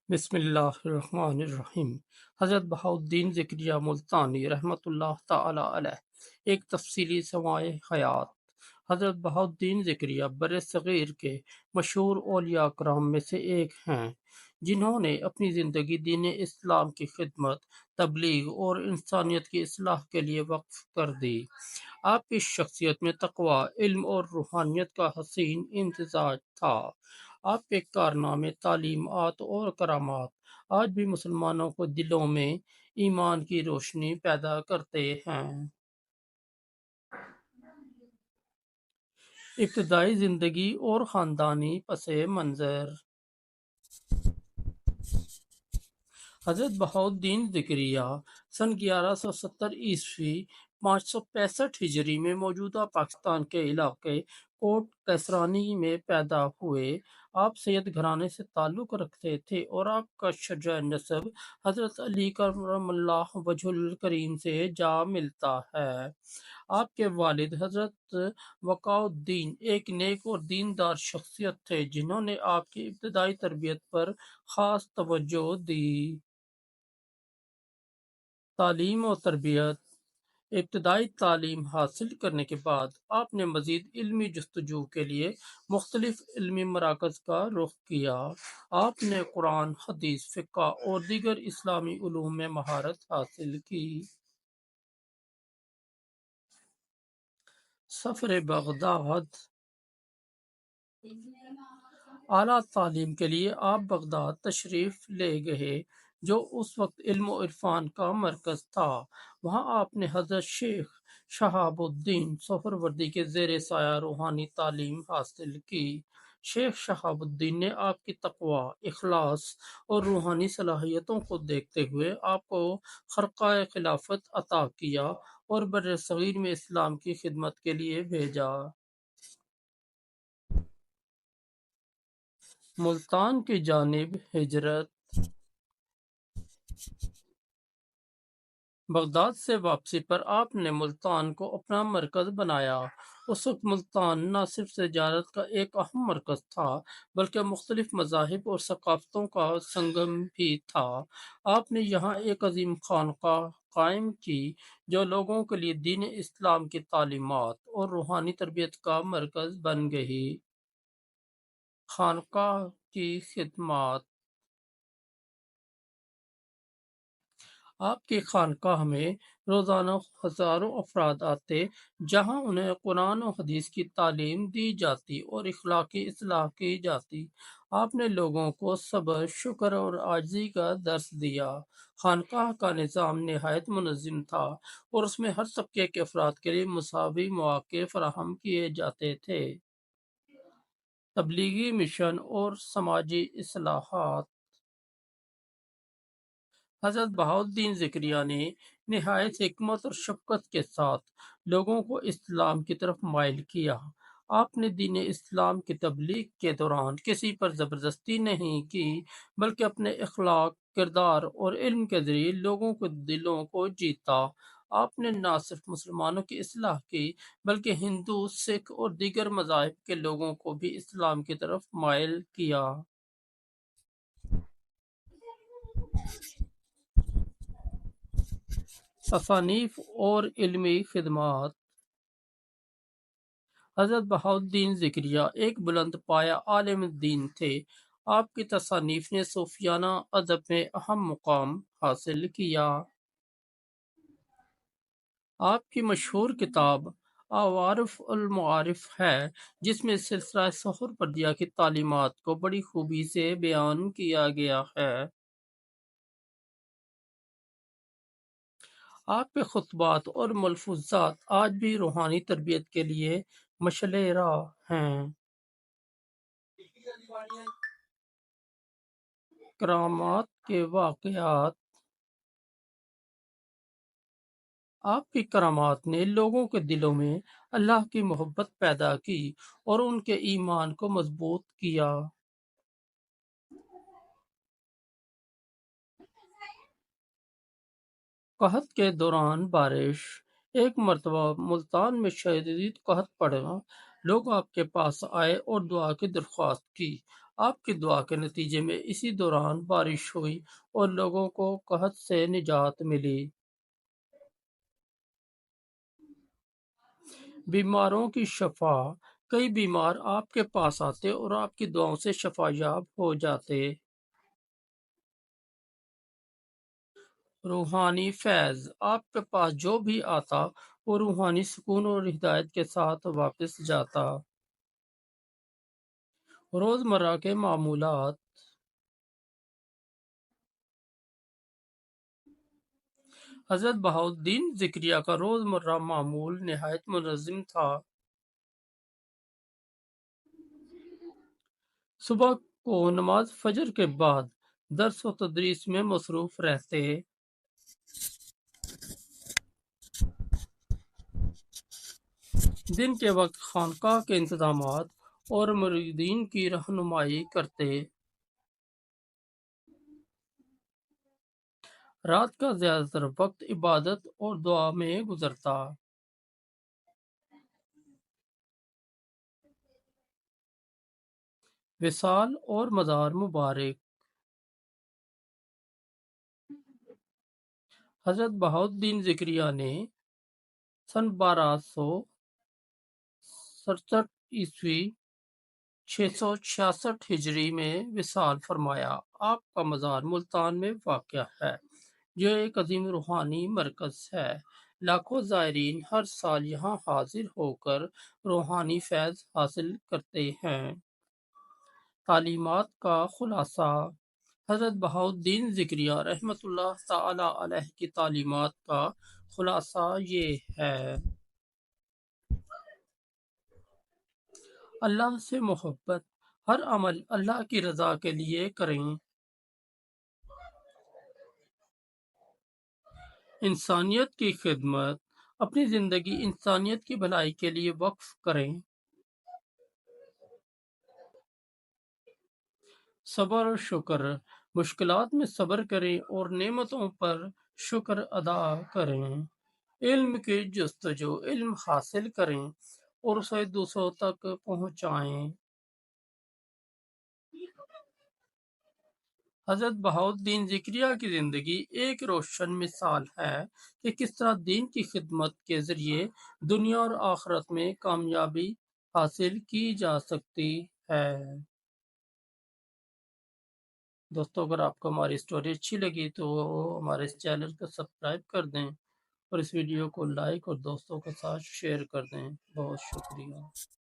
بسم اللہ الرحمن الرحیم۔ حضرت بہاؤالدین ذکریہ ملتانی رحمۃ اللہ تعالی علیہ ایک تفصیلی سوائے حیات۔ حضرت بہاؤالدین ذکریہ بر صغیر کے مشہور اولیاء کرام میں سے ایک ہیں، جنہوں نے اپنی زندگی دین اسلام کی خدمت، تبلیغ اور انسانیت کی اصلاح کے لیے وقف کر دی۔ آپ کی شخصیت میں تقوی، علم اور روحانیت کا حسین امتزاج تھا۔ آپ کے کارنامے، تعلیمات اور کرامات آج بھی مسلمانوں کو دلوں میں ایمان کی روشنی پیدا کرتے ہیں۔ ابتدائی زندگی اور خاندانی پس منظر۔ حضرت بہاؤالدین ذکریہ سن 1170 ء 565 ہجری میں موجودہ پاکستان کے علاقے کوٹ کیسرانی میں پیدا ہوئے۔ آپ سید گھرانے سے تعلق رکھتے تھے اور آپ کا شجرہ نسب حضرت علی کرم اللہ وجہہ الکریم سے جا ملتا ہے۔ آپ کے والد حضرت وقار الدین ایک نیک اور دیندار شخصیت تھے، جنہوں نے آپ کی ابتدائی تربیت پر خاص توجہ دی۔ تعلیم و تربیت۔ ابتدائی تعلیم حاصل کرنے کے بعد آپ نے مزید علمی جستجو کے لیے مختلف علمی مراکز کا رخ کیا۔ آپ نے قرآن، حدیث، فقہ اور دیگر اسلامی علوم میں مہارت حاصل کی۔ سفر بغداد۔ اعلیٰ تعلیم کے لیے آپ بغداد تشریف لے گئے، جو اس وقت علم و عرفان کا مرکز تھا۔ وہاں آپ نے حضرت شیخ شہاب الدین سہروردی کے زیر سایہ روحانی تعلیم حاصل کی۔ شیخ شہاب الدین نے آپ کی تقوی، اخلاص اور روحانی صلاحیتوں کو دیکھتے ہوئے آپ کو خرقہ خلافت عطا کیا اور بر صغیر میں اسلام کی خدمت کے لیے بھیجا۔ ملتان کی جانب ہجرت۔ بغداد سے واپسی پر آپ نے ملتان کو اپنا مرکز بنایا۔ اس وقت ملتان نہ صرف تجارت کا ایک اہم مرکز تھا، بلکہ مختلف مذاہب اور ثقافتوں کا سنگم بھی تھا۔ آپ نے یہاں ایک عظیم خانقاہ قائم کی، جو لوگوں کے لیے دین اسلام کی تعلیمات اور روحانی تربیت کا مرکز بن گئی۔ خانقاہ کی خدمات۔ آپ کی خانقاہ میں روزانہ ہزاروں افراد آتے، جہاں انہیں قرآن و حدیث کی تعلیم دی جاتی اور اخلاقی اصلاح کی جاتی۔ آپ نے لوگوں کو صبر، شکر اور عاجزی کا درس دیا۔ خانقاہ کا نظام نہایت منظم تھا اور اس میں ہر طبقے کے افراد کے لیے مساوی مواقع فراہم کیے جاتے تھے۔ تبلیغی مشن اور سماجی اصلاحات۔ حضرت بہاؤالدین ذکریہ نے نہایت حکمت اور شفقت کے ساتھ لوگوں کو اسلام کی طرف مائل کیا۔ آپ نے دین اسلام کی تبلیغ کے دوران کسی پر زبردستی نہیں کی، بلکہ اپنے اخلاق، کردار اور علم کے ذریعے لوگوں کے دلوں کو جیتا۔ آپ نے نہ صرف مسلمانوں کی اصلاح کی، بلکہ ہندو، سکھ اور دیگر مذاہب کے لوگوں کو بھی اسلام کی طرف مائل کیا۔ تصانیف اور علمی خدمات۔ حضرت بہاؤالدین ذکریہ ایک بلند پایہ عالم دین تھے۔ آپ کی تصانیف نے صوفیانہ ادب میں اہم مقام حاصل کیا۔ آپ کی مشہور کتاب عوارف المعارف ہے، جس میں سلسلہ سہروردیہ کی تعلیمات کو بڑی خوبی سے بیان کیا گیا ہے۔ آپ کے خطبات اور ملفوظات آج بھی روحانی تربیت کے لیے مشعل راہ ہیں۔ کرامات کے واقعات۔ آپ کی کرامات نے لوگوں کے دلوں میں اللہ کی محبت پیدا کی اور ان کے ایمان کو مضبوط کیا۔ قحط کے دوران بارش۔ ایک مرتبہ ملتان میں شدید قحط پڑا۔ لوگ آپ کے پاس آئے اور دعا کی درخواست کی۔ آپ کی دعا کے نتیجے میں اسی دوران بارش ہوئی اور لوگوں کو قحط سے نجات ملی۔ بیماروں کی شفا، کئی بیمار آپ کے پاس آتے اور آپ کی دعاؤں سے شفا یاب ہو جاتے۔ روحانی فیض، آپ کے پاس جو بھی آتا وہ روحانی سکون اور ہدایت کے ساتھ واپس جاتا۔ روزمرہ کے معمولات، حضرت بہاؤالدین ذکریہ کا روزمرہ معمول نہایت منظم تھا۔ صبح کو نماز فجر کے بعد درس و تدریس میں مصروف رہتے۔ دن کے وقت خانقاہ کے انتظامات اور مریدین کی رہنمائی کرتے۔ رات کا زیادہ تر وقت عبادت اور دعا میں گزرتا۔ وصال اور مزار مبارک، حضرت بہاؤالدین ذکریہ نے سن 1267 666 ہجری میں وصال فرمایا۔ آپ کا مزار ملتان میں واقع ہے، جو ایک عظیم روحانی مرکز ہے۔ لاکھوں زائرین ہر سال یہاں حاضر ہو کر روحانی فیض حاصل کرتے ہیں۔ تعلیمات کا خلاصہ، حضرت بہاؤالدین ذکریہ رحمۃ اللہ تعالی علیہ کی تعلیمات کا خلاصہ یہ ہے: اللہ سے محبت، ہر عمل اللہ کی رضا کے لیے کریں۔ انسانیت کی خدمت، اپنی زندگی انسانیت کی بھلائی کے لیے وقف کریں۔ صبر و شکر، مشکلات میں صبر کریں اور نعمتوں پر شکر ادا کریں۔ علم کی جستجو، علم حاصل کریں اور اسے دوسروں تک پہنچائیں۔ حضرت بہاؤالدین ذکریہ کی زندگی ایک روشن مثال ہے کہ کس طرح دین کی خدمت کے ذریعے دنیا اور آخرت میں کامیابی حاصل کی جا سکتی ہے۔ دوستو، اگر آپ کو ہماری اسٹوری اچھی لگی تو ہمارے اس چینل کو سبسکرائب کر دیں اور اس ویڈیو کو لائک اور دوستوں کے ساتھ شیئر کر دیں۔ بہت شکریہ۔